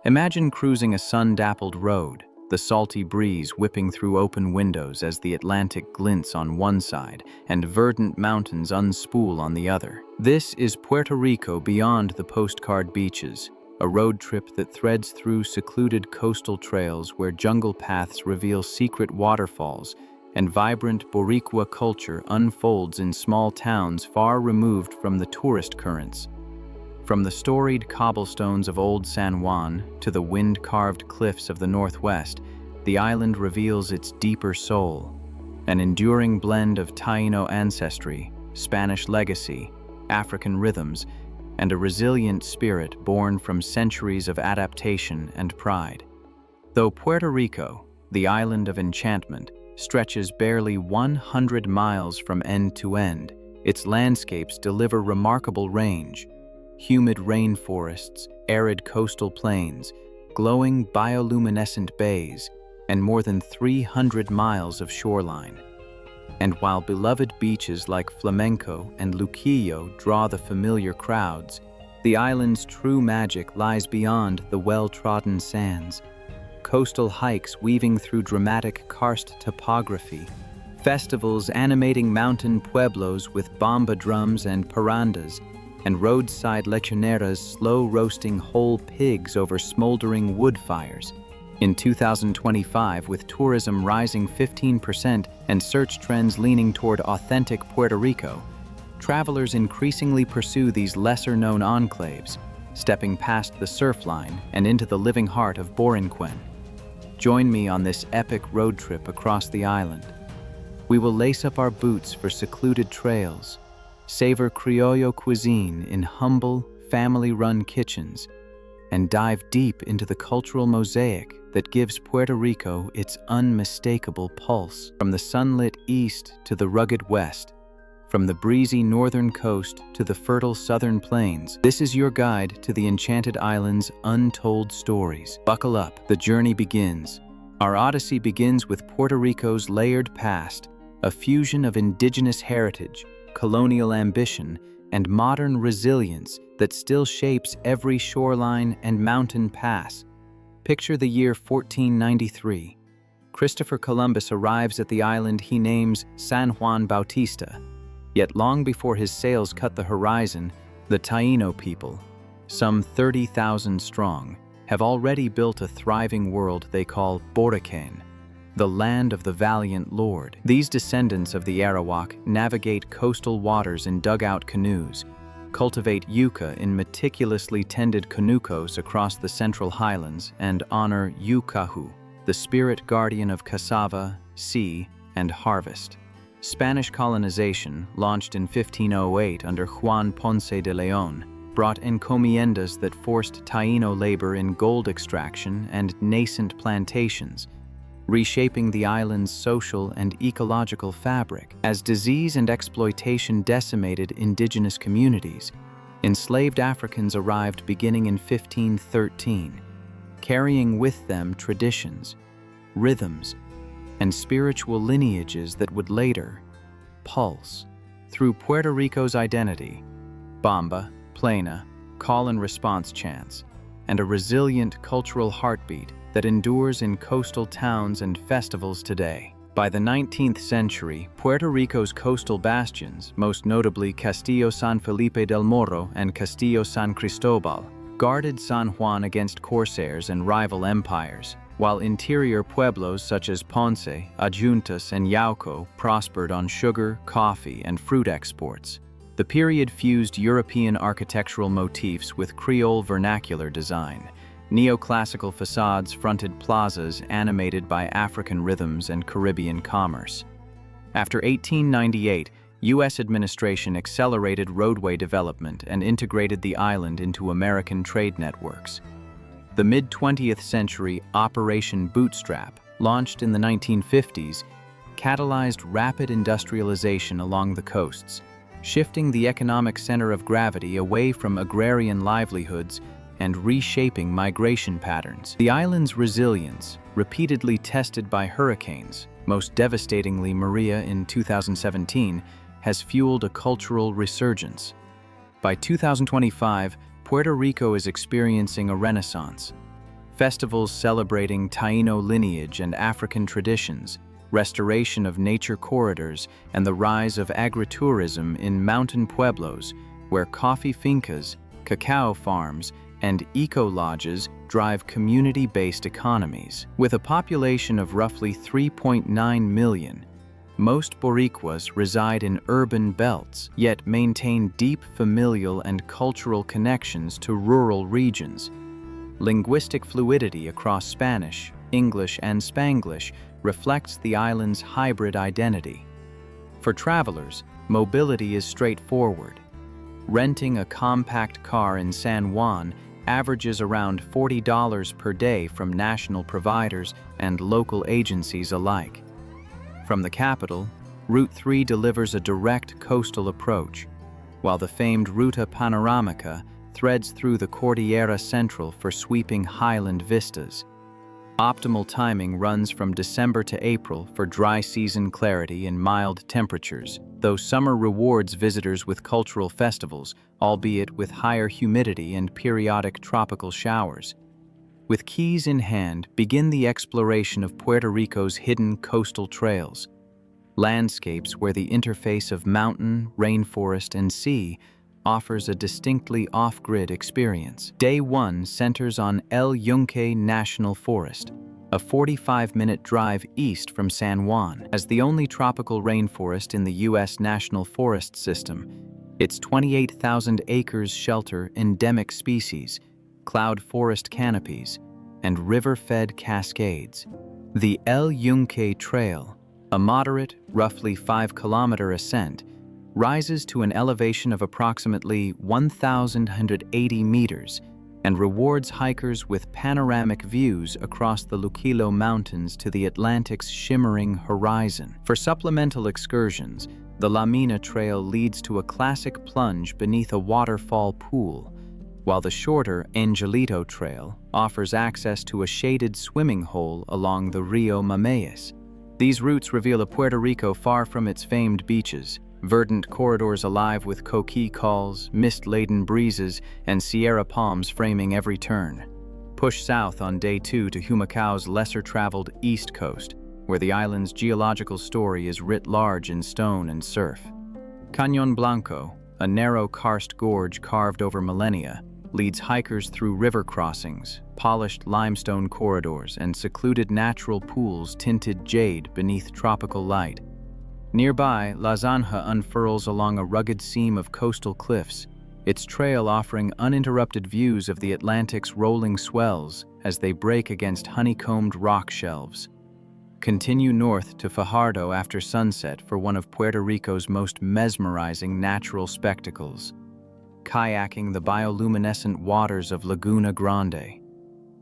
Imagine cruising a sun-dappled road, the salty breeze whipping through open windows as the Atlantic glints on one side and verdant mountains unspool on the other. This is Puerto Rico beyond the postcard beaches, a road trip that threads through secluded coastal trails where jungle paths reveal secret waterfalls and vibrant Boricua culture unfolds in small towns far removed from the tourist currents. From the storied cobblestones of Old San Juan to the wind-carved cliffs of the Northwest, the island reveals its deeper soul, an enduring blend of Taino ancestry, Spanish legacy, African rhythms, and a resilient spirit born from centuries of adaptation and pride. Though Puerto Rico, the Island of Enchantment, stretches barely 100 miles from end to end, its landscapes deliver remarkable range. Humid rainforests, arid coastal plains, glowing bioluminescent bays, and more than 300 miles of shoreline. And while beloved beaches like Flamenco and Luquillo draw the familiar crowds, the island's true magic lies beyond the well-trodden sands. Coastal hikes weaving through dramatic karst topography, festivals animating mountain pueblos with bomba drums and parandas, and roadside lechoneras slow-roasting whole pigs over smoldering wood fires. In 2025, with tourism rising 15% and search trends leaning toward authentic Puerto Rico, travelers increasingly pursue these lesser-known enclaves, stepping past the surf line and into the living heart of Borinquen. Join me on this epic road trip across the island. We will lace up our boots for secluded trails, savor Criollo cuisine in humble, family-run kitchens, and dive deep into the cultural mosaic that gives Puerto Rico its unmistakable pulse. From the sunlit east to the rugged west, from the breezy northern coast to the fertile southern plains, this is your guide to the Enchanted Island's untold stories. Buckle up, the journey begins. Our odyssey begins with Puerto Rico's layered past, a fusion of indigenous heritage, colonial ambition, and modern resilience that still shapes every shoreline and mountain pass. Picture the year 1493. Christopher Columbus arrives at the island he names San Juan Bautista. Yet long before his sails cut the horizon, the Taino people, some 30,000 strong, have already built a thriving world they call Boriquen, the land of the valiant lord. These descendants of the Arawak navigate coastal waters in dugout canoes, cultivate yucca in meticulously tended canucos across the central highlands, and honor Yucahu, the spirit guardian of cassava, sea, and harvest. Spanish colonization, launched in 1508 under Juan Ponce de León, brought encomiendas that forced Taino labor in gold extraction and nascent plantations, reshaping the island's social and ecological fabric. As disease and exploitation decimated indigenous communities, enslaved Africans arrived beginning in 1513, carrying with them traditions, rhythms, and spiritual lineages that would later pulse through Puerto Rico's identity, bomba, plena, call and response chants, and a resilient cultural heartbeat that endures in coastal towns and festivals today. By the 19th century, Puerto Rico's coastal bastions, most notably Castillo San Felipe del Morro and Castillo San Cristobal, guarded San Juan against corsairs and rival empires, while interior pueblos such as Ponce, Adjuntas, and Yauco prospered on sugar, coffee, and fruit exports. The period fused European architectural motifs with Creole vernacular design. Neoclassical facades fronted plazas animated by African rhythms and Caribbean commerce. After 1898, U.S. administration accelerated roadway development and integrated the island into American trade networks. The mid-20th century Operation Bootstrap, launched in the 1950s, catalyzed rapid industrialization along the coasts, shifting the economic center of gravity away from agrarian livelihoods and reshaping migration patterns. The island's resilience, repeatedly tested by hurricanes, most devastatingly Maria in 2017, has fueled a cultural resurgence. By 2025, Puerto Rico is experiencing a renaissance. Festivals celebrating Taino lineage and African traditions, restoration of nature corridors, and the rise of agritourism in mountain pueblos, where coffee fincas, cacao farms, and eco-lodges drive community-based economies. With a population of roughly 3.9 million, most Boricuas reside in urban belts, yet maintain deep familial and cultural connections to rural regions. Linguistic fluidity across Spanish, English, and Spanglish reflects the island's hybrid identity. For travelers, mobility is straightforward. Renting a compact car in San Juan averages around $40 per day from national providers and local agencies alike. From the capital, Route 3 delivers a direct coastal approach, while the famed Ruta Panoramica threads through the Cordillera Central for sweeping highland vistas. Optimal timing runs from December to April for dry season clarity and mild temperatures, though summer rewards visitors with cultural festivals, albeit with higher humidity and periodic tropical showers. With keys in hand, begin the exploration of Puerto Rico's hidden coastal trails, landscapes where the interface of mountain, rainforest, and sea offers a distinctly off-grid experience. Day 1 centers on El Yunque National Forest, a 45-minute drive east from San Juan. As the only tropical rainforest in the U.S. National Forest System, its 28,000 acres shelter endemic species, cloud forest canopies, and river-fed cascades. The El Yunque Trail, a moderate, roughly 5-kilometer ascent, rises to an elevation of approximately 1,180 meters and rewards hikers with panoramic views across the Luquillo Mountains to the Atlantic's shimmering horizon. For supplemental excursions, the La Mina Trail leads to a classic plunge beneath a waterfall pool, while the shorter Angelito Trail offers access to a shaded swimming hole along the Rio Mameas. These routes reveal a Puerto Rico far from its famed beaches, verdant corridors alive with coqui calls, mist-laden breezes, and sierra palms framing every turn. Push south on Day 2 to Humacau's lesser-traveled east coast, where the island's geological story is writ large in stone and surf. Cañón Blanco, a narrow karst gorge carved over millennia, leads hikers through river crossings, polished limestone corridors, and secluded natural pools tinted jade beneath tropical light. Nearby, La Zanja unfurls along a rugged seam of coastal cliffs, its trail offering uninterrupted views of the Atlantic's rolling swells as they break against honeycombed rock shelves. Continue north to Fajardo after sunset for one of Puerto Rico's most mesmerizing natural spectacles, kayaking the bioluminescent waters of Laguna Grande.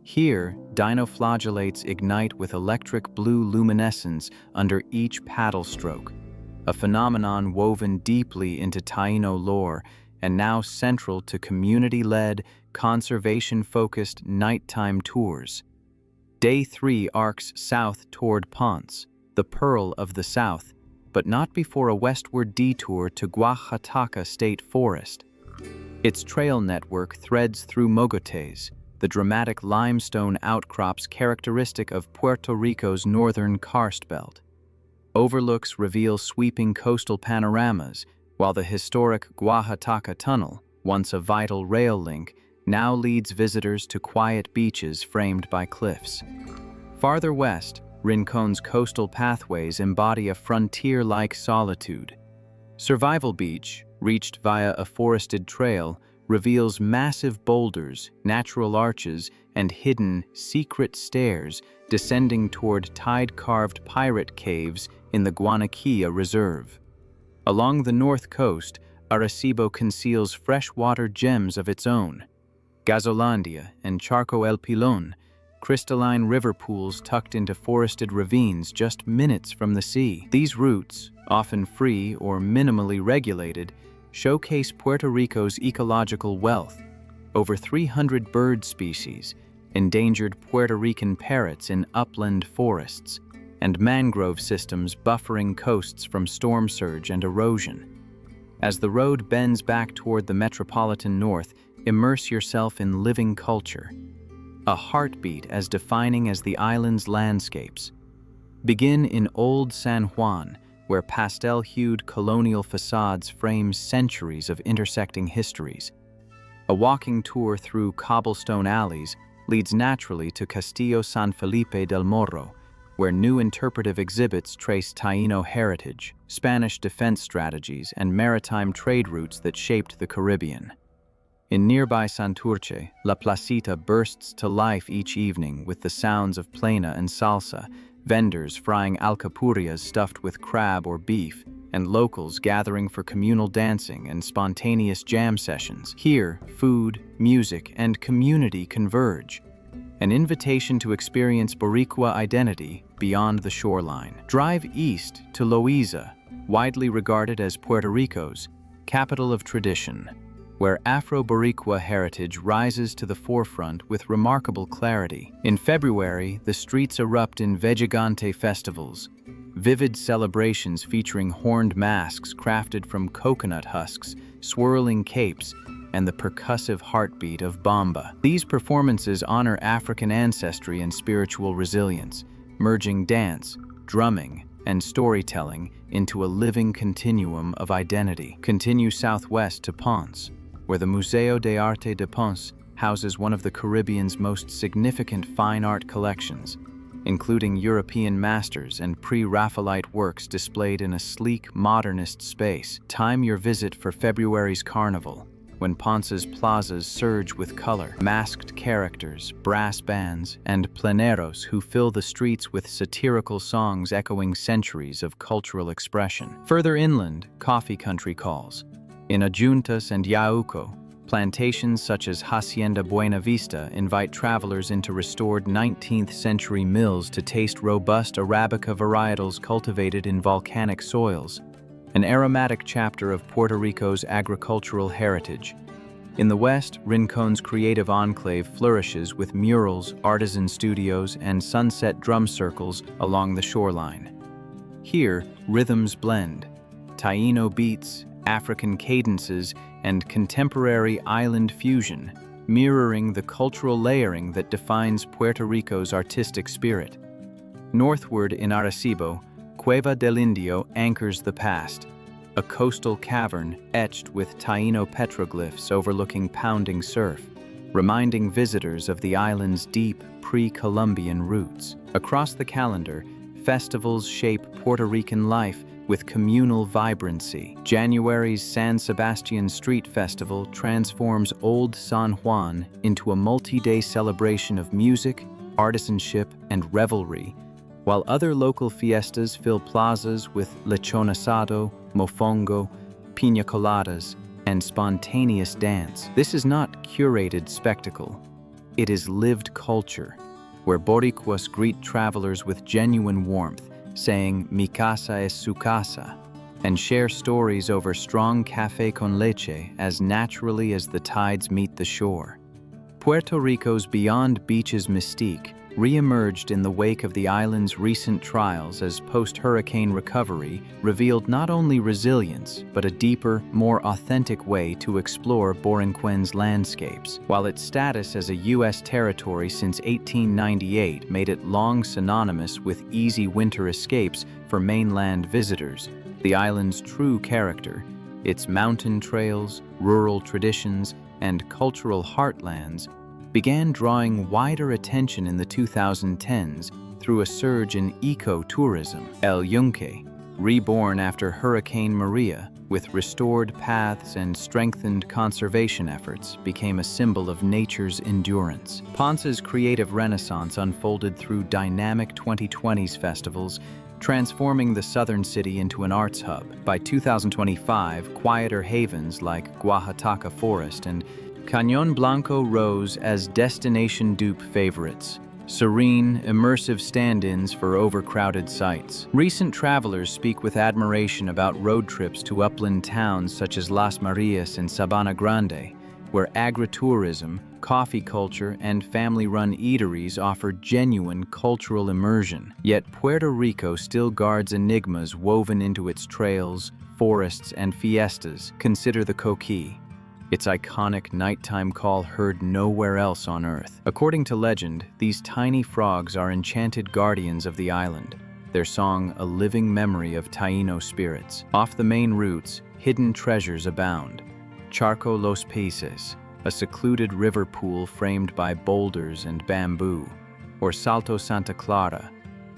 Here, dinoflagellates ignite with electric blue luminescence under each paddle stroke, a phenomenon woven deeply into Taino lore and now central to community-led, conservation-focused nighttime tours. Day 3 arcs south toward Ponce, the Pearl of the South, but not before a westward detour to Oaxaca State Forest. Its trail network threads through mogotes, the dramatic limestone outcrops characteristic of Puerto Rico's northern karst belt. Overlooks reveal sweeping coastal panoramas, while the historic Oaxaca Tunnel, once a vital rail link, now leads visitors to quiet beaches framed by cliffs. Farther west, Rincon's coastal pathways embody a frontier-like solitude. Survival Beach, reached via a forested trail, reveals massive boulders, natural arches, and hidden, secret stairs descending toward tide-carved pirate caves in the Guanaquilla Reserve. Along the north coast, Arecibo conceals freshwater gems of its own. Gazolandia and Charco El Pilon, crystalline river pools tucked into forested ravines just minutes from the sea. These routes, often free or minimally regulated, showcase Puerto Rico's ecological wealth. Over 300 bird species, endangered Puerto Rican parrots in upland forests, and mangrove systems buffering coasts from storm surge and erosion. As the road bends back toward the metropolitan north, immerse yourself in living culture. a heartbeat as defining as the island's landscapes. Begin in Old San Juan, where pastel-hued colonial facades frame centuries of intersecting histories. A walking tour through cobblestone alleys leads naturally to Castillo San Felipe del Morro, where new interpretive exhibits trace Taíno heritage, Spanish defense strategies, and maritime trade routes that shaped the Caribbean. In nearby Santurce, La Placita bursts to life each evening with the sounds of plena and salsa, vendors frying alcapurrias stuffed with crab or beef, and locals gathering for communal dancing and spontaneous jam sessions. Here, food, music, and community converge. An invitation to experience Boricua identity beyond the shoreline. Drive east to Loíza, widely regarded as Puerto Rico's capital of tradition, where Afro-Boricua heritage rises to the forefront with remarkable clarity. In February, the streets erupt in Vejigante festivals, vivid celebrations featuring horned masks crafted from coconut husks, swirling capes, and the percussive heartbeat of bomba. These performances honor African ancestry and spiritual resilience, merging dance, drumming, and storytelling into a living continuum of identity. Continue southwest to Ponce, where the Museo de Arte de Ponce houses one of the Caribbean's most significant fine art collections, including European masters and pre-Raphaelite works displayed in a sleek, modernist space. Time your visit for February's carnival, when Ponce's plazas surge with color, masked characters, brass bands, and pleneros who fill the streets with satirical songs echoing centuries of cultural expression. Further inland, coffee country calls. In Adjuntas and Yauco, plantations such as Hacienda Buena Vista invite travelers into restored 19th-century mills to taste robust Arabica varietals cultivated in volcanic soils, an aromatic chapter of Puerto Rico's agricultural heritage. In the west, Rincon's creative enclave flourishes with murals, artisan studios, and sunset drum circles along the shoreline. Here, rhythms blend: Taíno beats, African cadences, and contemporary island fusion, mirroring the cultural layering that defines Puerto Rico's artistic spirit. Northward in Arecibo, Cueva del Indio anchors the past, a coastal cavern etched with Taíno petroglyphs overlooking pounding surf, reminding visitors of the island's deep pre-Columbian roots. Across the calendar, festivals shape Puerto Rican life with communal vibrancy. January's San Sebastian Street Festival transforms Old San Juan into a multi-day celebration of music, artisanship, and revelry, while other local fiestas fill plazas with lechon asado, mofongo, piña coladas, and spontaneous dance. This is not curated spectacle. It is lived culture, where Boricuas greet travelers with genuine warmth, saying "Mi casa es su casa," and share stories over strong café con leche as naturally as the tides meet the shore. Puerto Rico's beyond beaches mystique re-emerged in the wake of the island's recent trials as post-hurricane recovery revealed not only resilience, but a deeper, more authentic way to explore Borinquen's landscapes. While its status as a U.S. territory since 1898 made it long synonymous with easy winter escapes for mainland visitors, the island's true character, its mountain trails, rural traditions, and cultural heartlands, began drawing wider attention in the 2010s through a surge in eco-tourism. El Yunque, reborn after Hurricane Maria, with restored paths and strengthened conservation efforts, became a symbol of nature's endurance. Ponce's creative renaissance unfolded through dynamic 2020s festivals, transforming the southern city into an arts hub. By 2025, quieter havens like Oaxaca Forest and Cañón Blanco rose as destination dupe favorites, serene, immersive stand-ins for overcrowded sites. Recent travelers speak with admiration about road trips to upland towns such as Las Marias and Sabana Grande, where agritourism, coffee culture, and family-run eateries offer genuine cultural immersion. Yet Puerto Rico still guards enigmas woven into its trails, forests, and fiestas. Consider the coquí, its iconic nighttime call heard nowhere else on Earth. According to legend, these tiny frogs are enchanted guardians of the island, their song a living memory of Taino spirits. Off the main routes, hidden treasures abound. Charco Los Peces, a secluded river pool framed by boulders and bamboo, or Salto Santa Clara,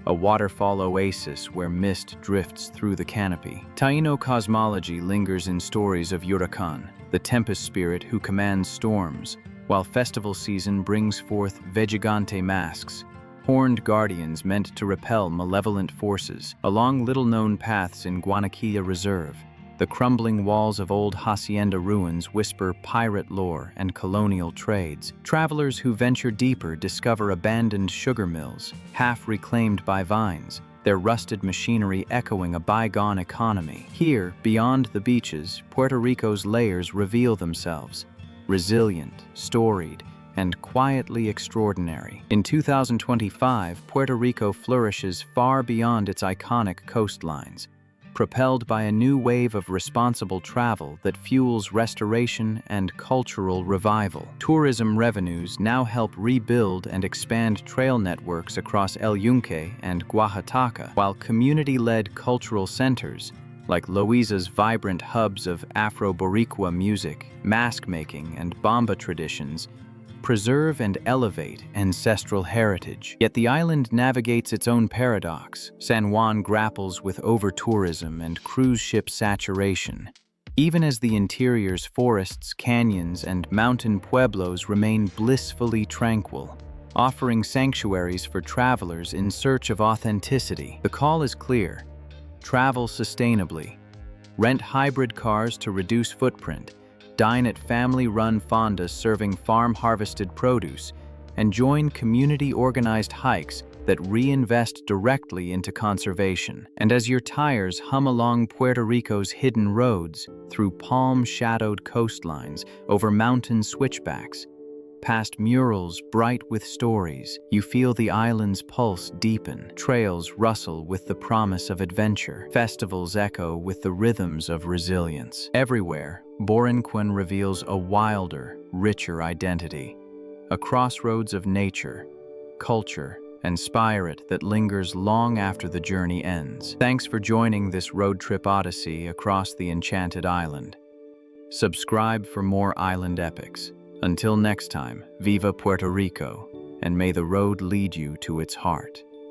a waterfall oasis where mist drifts through the canopy. Taino cosmology lingers in stories of Huracan, the tempest spirit who commands storms, while festival season brings forth Vejigante masks, horned guardians meant to repel malevolent forces. Along little-known paths in Guanaquilla Reserve, the crumbling walls of old hacienda ruins whisper pirate lore and colonial trades. Travelers who venture deeper discover abandoned sugar mills, half reclaimed by vines, their rusted machinery echoing a bygone economy. Here, beyond the beaches, Puerto Rico's layers reveal themselves, resilient, storied, and quietly extraordinary. In 2025, Puerto Rico flourishes far beyond its iconic coastlines, propelled by a new wave of responsible travel that fuels restoration and cultural revival. Tourism revenues now help rebuild and expand trail networks across El Yunque and Oaxaca, while community-led cultural centers, like Loiza's vibrant hubs of Afro-Boricua music, mask-making, and bomba traditions, preserve and elevate ancestral heritage. Yet the island navigates its own paradox. San Juan grapples with over-tourism and cruise ship saturation, even as the interior's forests, canyons, and mountain pueblos remain blissfully tranquil, offering sanctuaries for travelers in search of authenticity. The call is clear: travel sustainably, rent hybrid cars to reduce footprint, dine at family-run fondas serving farm-harvested produce, and join community-organized hikes that reinvest directly into conservation. And as your tires hum along Puerto Rico's hidden roads, through palm-shadowed coastlines, over mountain switchbacks, past murals bright with stories, you feel the island's pulse deepen. Trails rustle with the promise of adventure. Festivals echo with the rhythms of resilience. Everywhere, Borinquen reveals a wilder, richer identity, a crossroads of nature, culture, and spirit that lingers long after the journey ends. Thanks for joining this road trip odyssey across the enchanted island. Subscribe for more island epics. Until next time, viva Puerto Rico, and may the road lead you to its heart.